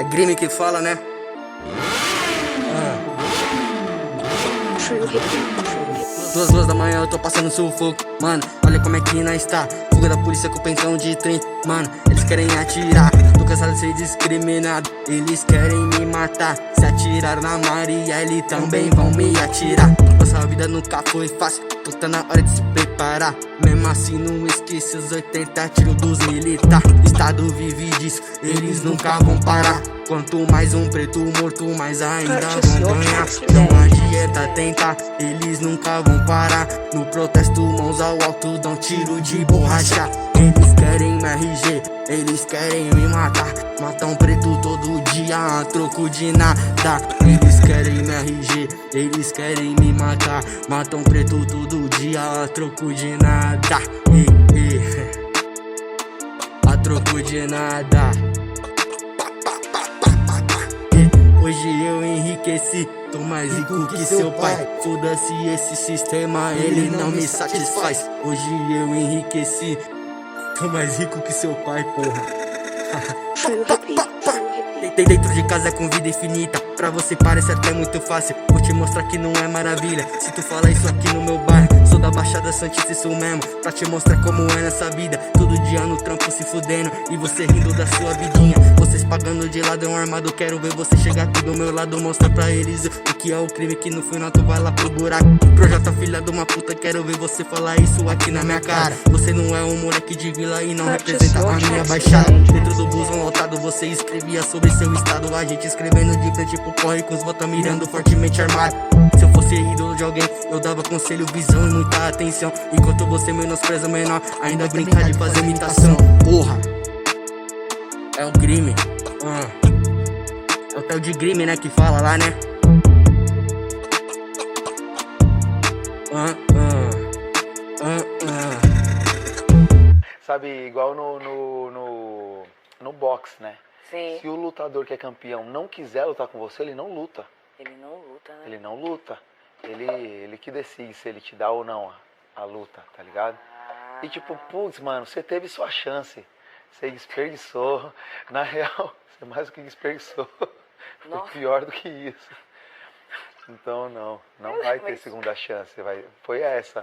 É Grime que fala, né? Duas da manhã eu tô passando sufoco. Mano, olha como é que nós está. Fuga da polícia com pensão de trem. Mano, eles querem atirar. Tô cansado de ser discriminado. Eles querem me matar. Se atiraram na Marielle, também vão me atirar. Nossa vida nunca foi fácil. Tô tá na hora de se preparar. Mesmo assim não esqueci os 80 tiros dos militar. Estado vive disso, eles nunca vão parar. Quanto mais um preto morto, mais ainda vão ganhar. Não adianta tentar, eles nunca vão parar. No protesto, mãos ao alto, dão tiro de borracha. Eles querem me RG, eles querem me matar. Matam preto todo dia a troco de nada. Eles querem me RG, eles querem me matar. Matam preto todo dia a troco de nada. A troco de nada. Hoje eu enriqueci, tô mais rico que seu pai. Foda-se esse sistema, ele não me satisfaz. Hoje eu enriqueci, tô mais rico que seu pai, porra. Dentro de casa com vida infinita. Pra você parece até muito fácil. Vou te mostrar que não é maravilha. Se tu falar isso aqui no meu bairro, sou da Baixada Santista, isso mesmo. Pra te mostrar como é nessa vida. Todo dia no trampo se fudendo e você rindo da sua vidinha. Vocês pagando de ladrão armado. Quero ver você chegar aqui do meu lado. Mostrar pra eles o que é o crime, que no final tu vai lá pro buraco. Projota filha de uma puta, quero ver você falar isso aqui na minha cara. Você não é um moleque de vila e não representa a minha baixada. Dentro do busão lotado você escrevia sobre seu estado. A gente escrevendo de frente pro corre com os botas mirando fortemente armado. Se eu fosse ídolo de alguém, eu dava conselho, visão e muita atenção. Enquanto você menospreza o menor, ainda brincar de fazer imitação. Porra, é o Grime. É o tal de Grime, né, que fala lá, né? Sabe, igual no boxe, né? Sim. Se o lutador que é campeão não quiser lutar com você, ele não luta. Ele não luta, né? Ele não luta. Ele que decide se ele te dá ou não a luta, tá ligado? E tipo, putz, mano, você teve sua chance. Você desperdiçou. Na real, você mais do que desperdiçou. Foi pior do que isso. Então não vai ter segunda chance. Foi essa.